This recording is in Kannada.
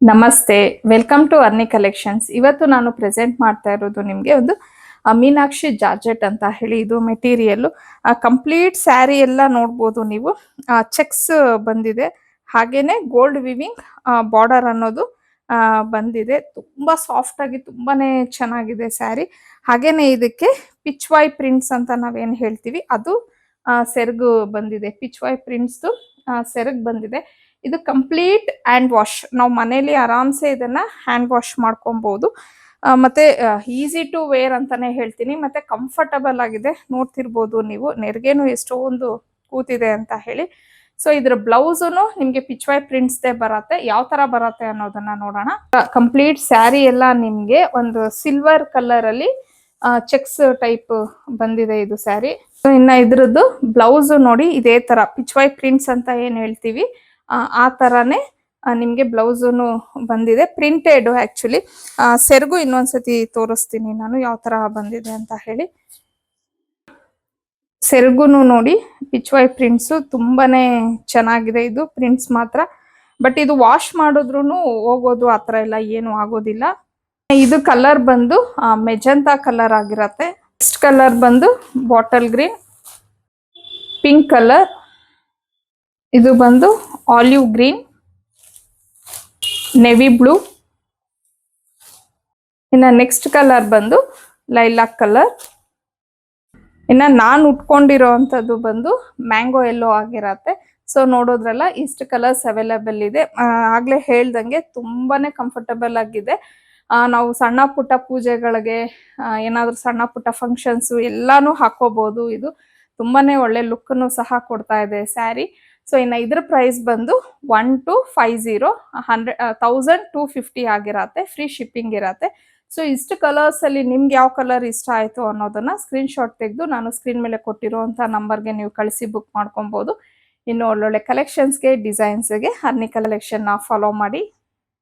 ನಮಸ್ತೆ, ವೆಲ್ಕಮ್ ಟು ಅರ್ನಿ ಕಲೆಕ್ಷನ್ಸ್. ಇವತ್ತು ನಾನು ಪ್ರೆಸೆಂಟ್ ಮಾಡ್ತಾ ಇರೋದು ನಿಮಗೆ ಒಂದು ಮೀನಾಕ್ಷಿ ಜಾರ್ಜೆಟ್ ಅಂತ ಹೇಳಿ. ಇದು ಮೆಟೀರಿಯಲ್ ಕಂಪ್ಲೀಟ್ ಸ್ಯಾರಿ ಎಲ್ಲ ನೋಡ್ಬೋದು ನೀವು. ಚೆಕ್ಸ್ ಬಂದಿದೆ, ಹಾಗೇನೆ ಗೋಲ್ಡ್ ವಿವಿಂಗ್ ಬಾರ್ಡರ್ ಅನ್ನೋದು ಬಂದಿದೆ. ತುಂಬಾ ಸಾಫ್ಟ್ ಆಗಿ ತುಂಬಾನೇ ಚೆನ್ನಾಗಿದೆ ಸ್ಯಾರಿ. ಹಾಗೇನೆ ಇದಕ್ಕೆ ಪಿಚ್ವೈ ಪ್ರಿಂಟ್ಸ್ ಅಂತ ನಾವೇನ್ ಹೇಳ್ತೀವಿ ಅದು ಸೆರಗು ಬಂದಿದೆ. ಪಿಚ್ವೈ ಪ್ರಿಂಟ್ಸ್ ಸೆರಗ್ ಬಂದಿದೆ. ಇದು ಕಂಪ್ಲೀಟ್ ಹ್ಯಾಂಡ್ ವಾಶ್. ನಾವು ಮನೇಲಿ ಆರಾಮ್ಸೆ ಇದನ್ನ ಹ್ಯಾಂಡ್ ವಾಶ್ ಮಾಡ್ಕೊಬಹುದು. ಮತ್ತೆ ಈಸಿ ಟು ವೇರ್ ಅಂತಾನೆ ಹೇಳ್ತೀನಿ. ಮತ್ತೆ ಕಂಫರ್ಟಬಲ್ ಆಗಿದೆ. ನೋಡ್ತಿರ್ಬೋದು ನೀವು, ನೆರಿಗೆನು ಎಷ್ಟೊಂದು ಕೂತಿದೆ ಅಂತ ಹೇಳಿ. ಸೊ ಇದ್ರ ಬ್ಲೌಸನು ನಿಮ್ಗೆ ಪಿಚ್ವೈ ಪ್ರಿಂಟ್ಸ್ ಬರತ್ತೆ. ಯಾವ ತರ ಬರತ್ತೆ ಅನ್ನೋದನ್ನ ನೋಡೋಣ. ಕಂಪ್ಲೀಟ್ ಸ್ಯಾರಿ ಎಲ್ಲ ನಿಮ್ಗೆ ಒಂದು ಸಿಲ್ವರ್ ಕಲರ್ ಅಲ್ಲಿ ಚೆಕ್ಸ್ ಟೈಪ್ ಬಂದಿದೆ ಇದು ಸ್ಯಾರಿ. ಇನ್ನ ಇದ್ರದ್ದು ಬ್ಲೌಸ್ ನೋಡಿ, ಇದೇ ತರ ಪಿಚ್ವೈ ಪ್ರಿಂಟ್ಸ್ ಅಂತ ಏನ್ ಹೇಳ್ತೀವಿ ಆ ತರಾನೇ ನಿಮ್ಗೆ ಬ್ಲೌಸನು ಬಂದಿದೆ. Printed actually. ಸೆರಗು ಇನ್ನೊಂದ್ಸತಿ ತೋರಿಸ್ತೀನಿ ನಾನು ಯಾವ ತರ ಬಂದಿದೆ ಅಂತ ಹೇಳಿ. ಸೆರಗುನು ನೋಡಿ, ಪಿಚ್ವೈ ಪ್ರಿಂಟ್ಸ್ ತುಂಬಾನೇ ಚೆನ್ನಾಗಿದೆ ಇದು ಪ್ರಿಂಟ್ಸ್ ಮಾತ್ರ. ಬಟ್ ಇದು ವಾಶ್ ಮಾಡಿದ್ರು ಹೋಗೋದು ಆತರ ಎಲ್ಲ ಏನು ಆಗೋದಿಲ್ಲ. ಇದು ಕಲರ್ ಬಂದು ಮೆಜಂತಾ ಕಲರ್ ಆಗಿರತ್ತೆ. ನೆಕ್ಸ್ಟ್ ಕಲರ್ ಬಂದು ಬಾಟಲ್ ಗ್ರೀನ್, ಪಿಂಕ್ ಕಲರ್, ಇದು ಬಂದು ಆಲಿವ್ ಗ್ರೀನ್, ನೆವಿ ಬ್ಲೂ. ಇನ್ನ ನೆಕ್ಸ್ಟ್ ಕಲರ್ ಬಂದು ಲೈಲಾಕ್ ಕಲರ್. ಇನ್ನ ನಾನು ಉಟ್ಕೊಂಡಿರೋ ಅಂತದ್ದು ಬಂದು ಮ್ಯಾಂಗೋ ಎಲ್ಲೋ ಆಗಿರತ್ತೆ. ಸೊ ನೋಡೋದ್ರಲ್ಲ, ಇಷ್ಟು ಕಲರ್ಸ್ ಅವೈಲೇಬಲ್ ಇದೆ. ಆಗ್ಲೇ ಹೇಳ್ದಂಗೆ ತುಂಬಾನೇ ಕಂಫರ್ಟಬಲ್ ಆಗಿದೆ. ನಾವು ಸಣ್ಣ ಪುಟ್ಟ ಪೂಜೆಗಳಿಗೆ, ಏನಾದ್ರೂ ಸಣ್ಣ ಪುಟ್ಟ ಫಂಕ್ಷನ್ಸ್ ಎಲ್ಲಾನು ಹಾಕೋಬಹುದು. ಇದು ತುಂಬಾನೇ ಒಳ್ಳೆ ಲುಕ್ನು ಸಹ ಕೊಡ್ತಾ ಇದೆ ಸ್ಯಾರಿ. ಸೊ ಇನ್ನು ಇದ್ರ ಪ್ರೈಸ್ ಬಂದು 1250 1250 ಆಗಿರತ್ತೆ. ಫ್ರೀ ಶಿಪ್ಪಿಂಗ್ ಇರತ್ತೆ. ಸೊ ಇಷ್ಟು ಕಲರ್ಸ್ ಅಲ್ಲಿ ನಿಮ್ಗೆ ಯಾವ ಕಲರ್ ಇಷ್ಟ ಆಯ್ತು ಅನ್ನೋದನ್ನ ಸ್ಕ್ರೀನ್ ಶಾಟ್ ತೆಗೆದು ನಾನು ಸ್ಕ್ರೀನ್ ಮೇಲೆ ಕೊಟ್ಟಿರುವಂತ ನಂಬರ್ಗೆ ನೀವು ಕಳಿಸಿ ಬುಕ್ ಮಾಡ್ಕೊಬಹುದು. ಇನ್ನು ಒಳ್ಳೊಳ್ಳೆ ಕಲೆಕ್ಷನ್ಸ್ಗೆ, ಡಿಸೈನ್ಸ್ಗೆ ಅರ್ನಿ ಕಲೆಕ್ಷನ್ ಫಾಲೋ ಮಾಡಿ.